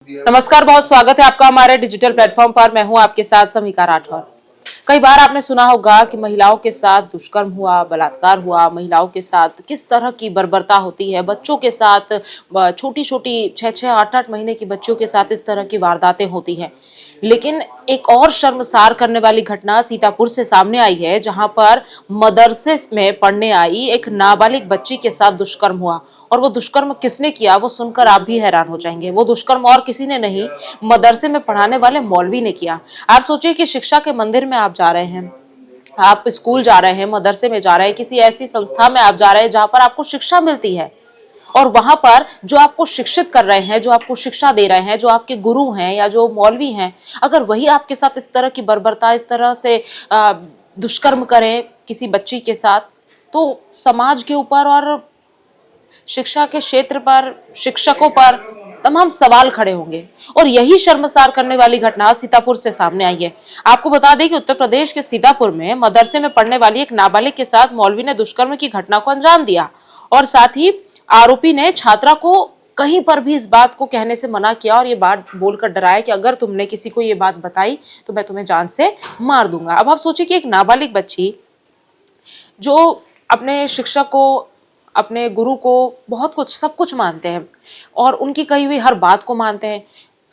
नमस्कार, बहुत स्वागत है आपका हमारे डिजिटल प्लेटफॉर्म पर। मैं हूं आपके साथ समीका राठौर। कई बार आपने सुना होगा कि महिलाओं के साथ दुष्कर्म हुआ, बलात्कार हुआ, महिलाओं के साथ किस तरह की बर्बरता होती है, बच्चों के साथ, छोटी छोटी 6-6 8-8 महीने की बच्चियों के साथ इस तरह की वारदातें होती हैं। लेकिन एक और शर्मसार करने वाली घटना सीतापुर से सामने आई है, जहां पर मदरसे में पढ़ने आई एक नाबालिग बच्ची के साथ दुष्कर्म हुआ। और वो दुष्कर्म किसने किया, वो सुनकर आप भी हैरान हो जाएंगे। वो दुष्कर्म और किसी ने नहीं, मदरसे में पढ़ाने वाले मौलवी ने किया। आप सोचिए कि शिक्षा के मंदिर में आप जा रहे हैं, आप स्कूल जा रहे हैं, मदरसे में जा रहे हैं, किसी ऐसी संस्था में आप जा रहे हैं जहां पर आपको शिक्षा मिलती है, और वहां पर जो आपको शिक्षित कर रहे हैं, जो आपको शिक्षा दे रहे हैं, जो आपके गुरु हैं या जो मौलवी हैं, अगर वही आपके साथ इस तरह की बर्बरता, इस तरह से दुष्कर्म करें किसी बच्ची के साथ, तो समाज के ऊपर और शिक्षा के क्षेत्र पर, शिक्षकों पर तमाम सवाल खड़े होंगे। और यही शर्मसार करने वाली घटना सीतापुर से सामने आई है। आपको बता दें कि उत्तर प्रदेश के सीतापुर में मदरसे में पढ़ने वाली एक नाबालिग के साथ मौलवी ने दुष्कर्म की घटना को अंजाम दिया, और साथ ही आरोपी ने छात्रा को कहीं पर भी इस बात को कहने से मना किया और ये बात बोलकर डराया कि अगर तुमने किसी को ये बात बताई तो मैं तुम्हें जान से मार दूंगा। अब आप सोचिए कि एक नाबालिग बच्ची जो अपने शिक्षक को, अपने गुरु को बहुत कुछ, सब कुछ मानते हैं और उनकी कही हुई हर बात को मानते हैं।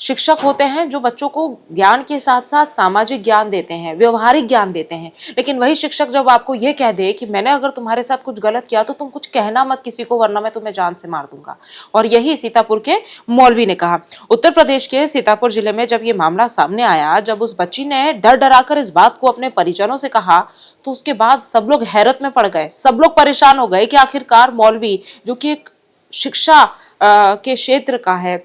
शिक्षक होते हैं जो बच्चों को ज्ञान के साथ साथ सामाजिक ज्ञान देते हैं, व्यवहारिक ज्ञान देते हैं। लेकिन वही शिक्षक जब आपको यह कह दे कि मैंने अगर तुम्हारे साथ कुछ गलत किया तो तुम कुछ कहना मत किसी को, वरना मैं तुम्हें जान से मार दूंगा। और यही सीतापुर के मौलवी ने कहा। उत्तर प्रदेश के सीतापुर जिले में जब ये मामला सामने आया, जब उस बच्ची ने डर डराकर इस बात को अपने परिजनों से कहा, तो उसके बाद सब लोग हैरत में पड़ गए, सब लोग परेशान हो गए कि आखिरकार मौलवी, जो कि एक शिक्षा के क्षेत्र का है,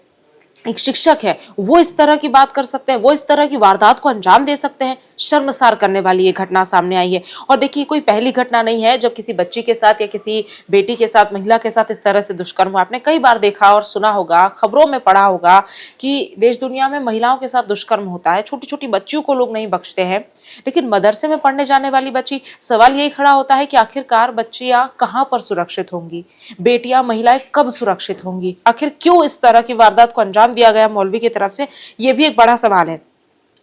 एक शिक्षक है, वो इस तरह की बात कर सकते हैं, वो इस तरह की वारदात को अंजाम दे सकते हैं। शर्मसार करने वाली ये घटना सामने आई है। और देखिए, कोई पहली घटना नहीं है जब किसी बच्ची के साथ या किसी बेटी के साथ, महिला के साथ इस तरह से दुष्कर्म हुआ। आपने कई बार देखा और सुना होगा, खबरों में पढ़ा होगा कि देश दुनिया में महिलाओं के साथ दुष्कर्म होता है। छोटी छोटी बच्चियों को लोग नहीं बख्शते हैं, लेकिन मदरसे में पढ़ने जाने वाली बच्ची, सवाल यही खड़ा होता है कि आखिरकार बच्चियां कहां पर सुरक्षित होंगी, बेटियां, महिलाएं कब सुरक्षित होंगी, आखिर क्यों इस तरह की वारदात को अंजाम दिया गया मौलवी की तरफ से, ये भी एक बड़ा सवाल है।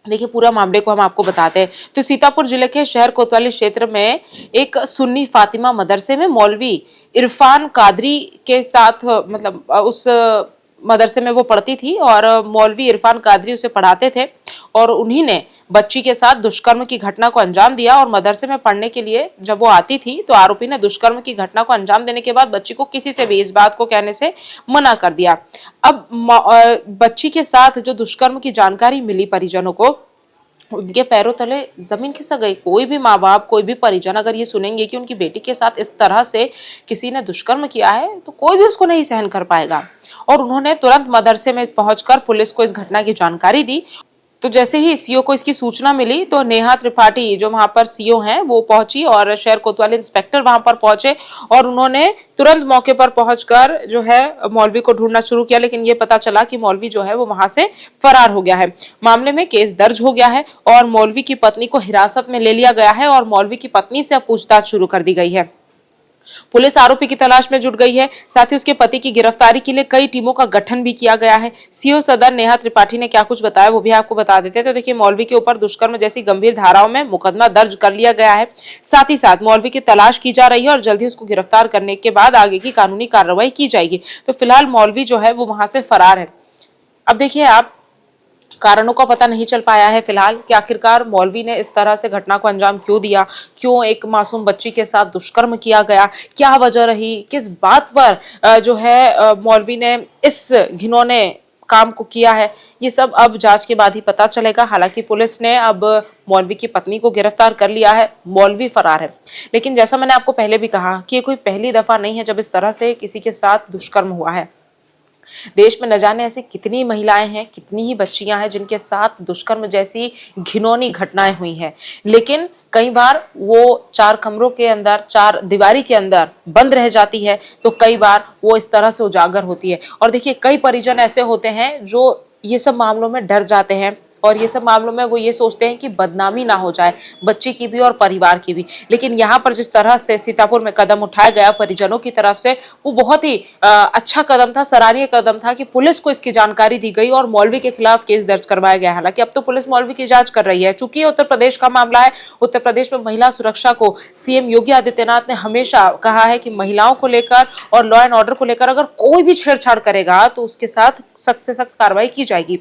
देखिए, पूरा मामले को हम आपको बताते हैं। तो सीतापुर जिले के शहर कोतवाली क्षेत्र में एक सुन्नी फातिमा मदरसे में मौलवी इरफान कादरी के साथ, मतलब उस मदरसे में वो पढ़ती थी और मौलवी इरफान कादरी उसे पढ़ाते थे, और उन्हीं ने बच्ची के साथ दुष्कर्म की घटना को अंजाम दिया। और मदरसे में पढ़ने के लिए जब वो आती थी तो आरोपी ने दुष्कर्म की घटना को अंजाम देने के बाद बच्ची को किसी से भी इस बात को कहने से मना कर दिया। अब बच्ची के साथ जो दुष्कर्म की जानकारी मिली परिजनों को, उनके पैरों तले जमीन खिसक गई। कोई भी माँ बाप, कोई भी परिजन अगर ये सुनेंगे कि उनकी बेटी के साथ इस तरह से किसी ने दुष्कर्म किया है, तो कोई भी उसको नहीं सहन कर पाएगा। और उन्होंने तुरंत मदरसे में पहुंचकर पुलिस को इस घटना की जानकारी दी। तो जैसे ही सीओ को इसकी सूचना मिली तो नेहा त्रिपाठी, जो वहां पर सीओ हैं, वो पहुंची और शहर कोतवाली इंस्पेक्टर वहां पर पहुंचे और उन्होंने तुरंत मौके पर पहुंचकर जो है मौलवी को ढूंढना शुरू किया। लेकिन ये पता चला कि मौलवी जो है वो वहां से फरार हो गया है। मामले में केस दर्ज हो गया है और मौलवी की पत्नी को हिरासत में ले लिया गया है और मौलवी की पत्नी से अब पूछताछ शुरू कर दी गई है। पुलिस आरोपी की तलाश में जुट गई है। साथ ही उसके पति की गिरफ्तारी के लिए कई टीमों का गठन भी किया गया है। सीओ सदर नेहा त्रिपाठी ने क्या कुछ बताया वो भी आपको बता देते हैं। तो देखिए, मौलवी के ऊपर दुष्कर्म जैसी गंभीर धाराओं में मुकदमा दर्ज कर लिया गया है। साथ ही साथ मौलवी की तलाश की जा रही है और जल्दी उसको गिरफ्तार करने के बाद आगे की कानूनी कार्रवाई की जाएगी। तो फिलहाल मौलवी जो है वो वहां से फरार है। अब देखिए, आप कारणों का पता नहीं चल पाया है फिलहाल कि आखिरकार मौलवी ने इस तरह से घटना को अंजाम क्यों दिया, क्यों एक मासूम बच्ची के साथ दुष्कर्म किया गया, क्या वजह रही, किस बात पर जो है मौलवी ने इस घिनौने काम को किया है। ये सब अब जांच के बाद ही पता चलेगा। हालांकि पुलिस ने अब मौलवी की पत्नी को गिरफ्तार कर लिया है, मौलवी फरार है। लेकिन जैसा मैंने आपको पहले भी कहा कि ये कोई पहली दफा नहीं है जब इस तरह से किसी के साथ दुष्कर्म हुआ है। देश में न जाने ऐसी कितनी महिलाएं हैं, कितनी ही बच्चियां हैं जिनके साथ दुष्कर्म जैसी घिनौनी घटनाएं हुई हैं। लेकिन कई बार वो चार कमरों के अंदर, चार दीवारी के अंदर बंद रह जाती है, तो कई बार वो इस तरह से उजागर होती है। और देखिए, कई परिजन ऐसे होते हैं जो ये सब मामलों में डर जाते हैं, और ये सब मामलों में वो ये सोचते हैं कि बदनामी ना हो जाए बच्ची की भी और परिवार की भी। लेकिन यहाँ पर जिस तरह से सीतापुर में कदम उठाया गया परिजनों की तरफ से, वो बहुत ही अच्छा कदम था, सराहनीय कदम था कि पुलिस को इसकी जानकारी दी गई और मौलवी के खिलाफ केस दर्ज करवाया गया। हालांकि अब तो पुलिस मौलवी की जांच कर रही है। चूंकि उत्तर प्रदेश का मामला है, उत्तर प्रदेश में महिला सुरक्षा को सीएम योगी आदित्यनाथ ने हमेशा कहा है कि महिलाओं को लेकर और लॉ एंड ऑर्डर को लेकर अगर कोई भी छेड़छाड़ करेगा तो उसके साथ सख्त से सख्त कार्रवाई की जाएगी।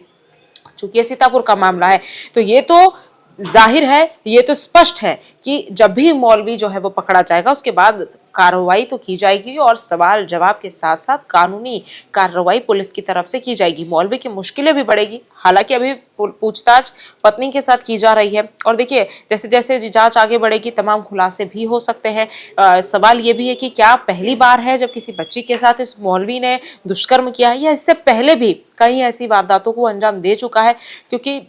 चूंकि ये सीतापुर का मामला है तो ये तो जाहिर है, ये तो स्पष्ट है कि जब भी मौलवी जो है वो पकड़ा जाएगा उसके बाद कार्रवाई तो की जाएगी और सवाल जवाब के साथ साथ कानूनी कार्रवाई पुलिस की तरफ से की जाएगी। मौलवी की मुश्किलें भी बढ़ेगी। हालांकि अभी पूछताछ पत्नी के साथ की जा रही है और देखिए जैसे जैसे जांच आगे बढ़ेगी तमाम खुलासे भी हो सकते हैं। सवाल ये भी है कि क्या पहली बार है जब किसी बच्ची के साथ इस मौलवी ने दुष्कर्म किया है या इससे पहले भी कई ऐसी वारदातों को अंजाम दे चुका है, क्योंकि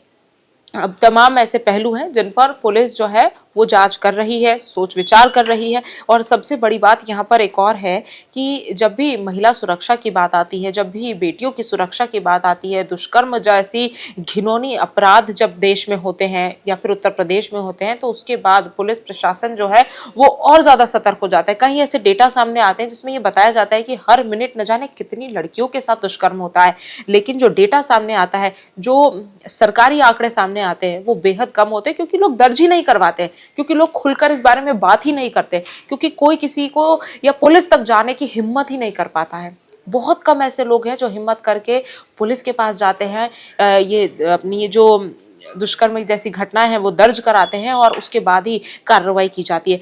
अब तमाम ऐसे पहलू हैं जिन पर पुलिस जो है वो जांच कर रही है, सोच विचार कर रही है। और सबसे बड़ी बात यहाँ पर एक और है कि जब भी महिला सुरक्षा की बात आती है, जब भी बेटियों की सुरक्षा की बात आती है, दुष्कर्म जैसी घिनौनी अपराध जब देश में होते हैं या फिर उत्तर प्रदेश में होते हैं, तो उसके बाद पुलिस प्रशासन जो है वो और ज्यादा सतर्क हो जाता है। कहीं ऐसे डेटा सामने आते हैं जिसमें ये बताया जाता है कि हर मिनट न जाने कितनी लड़कियों के साथ दुष्कर्म होता है, लेकिन जो डेटा सामने आता है, जो सरकारी आंकड़े सामने आते हैं, वो बेहद कम होते हैं, क्योंकि लोग दर्ज ही नहीं करवाते, क्योंकि लोग खुलकर इस बारे में बात ही नहीं करते, क्योंकि कोई किसी को या पुलिस तक जाने की हिम्मत ही नहीं कर पाता है। बहुत कम ऐसे लोग हैं जो हिम्मत करके पुलिस के पास जाते हैं, ये अपनी जो दुष्कर्म जैसी घटनाएं हैं वो दर्ज कराते हैं और उसके बाद ही कार्रवाई की जाती है।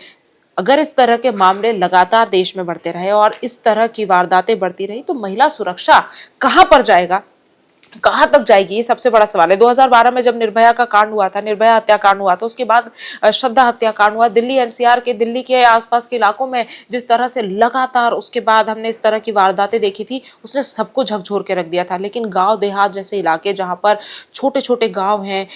अगर इस तरह के मामले लगातार देश में बढ़ते रहे और इस तरह की वारदातें बढ़ती रही तो महिला सुरक्षा कहां पर जाएगा, कहां तक जाएगी, ये सबसे बड़ा सवाल है। 2012 में जब निर्भया का कांड हुआ था, निर्भया हत्याकांड हुआ था, उसके बाद श्रद्धा हत्याकांड हुआ, दिल्ली एनसीआर के, दिल्ली के आसपास के इलाकों में जिस तरह से लगातार उसके बाद हमने इस तरह की वारदातें देखी थी, उसने सबको झकझोर के रख दिया था। लेकिन गांव देहात जैसे इलाके जहां पर छोटे छोटे गांव हैं,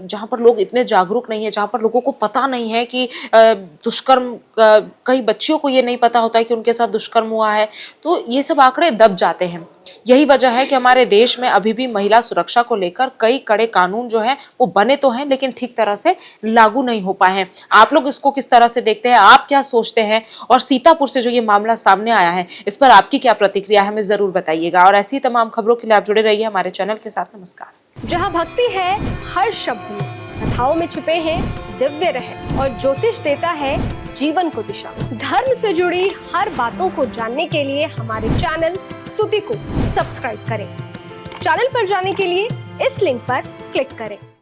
जहां पर लोग इतने जागरूक नहीं है, जहां पर लोगों को पता नहीं है कि दुष्कर्म, कई बच्चियों को ये नहीं पता होता है कि उनके साथ दुष्कर्म हुआ है, तो ये सब आंकड़े दब जाते हैं। यही वजह है कि हमारे देश में अभी भी महिला सुरक्षा को लेकर कई कड़े कानून जो हैं वो बने तो हैं लेकिन ठीक तरह से लागू नहीं हो पाए हैं। आप लोग इसको किस तरह से देखते हैं, आप क्या सोचते हैं, और सीतापुर से जो ये मामला सामने आया है इस पर आपकी क्या प्रतिक्रिया है, हमें जरूर बताइएगा। और ऐसी तमाम खबरों के लिए आप जुड़े रहिए हमारे चैनल के साथ। नमस्कार। जहाँ भक्ति है हर शब्द में, कथाओं में छिपे हैं दिव्य रहस्य और ज्योतिष देता है जीवन को दिशा। धर्म से जुड़ी हर बातों को जानने के लिए हमारे चैनल स्तुति को सब्सक्राइब करें। चैनल पर जाने के लिए इस लिंक पर क्लिक करें।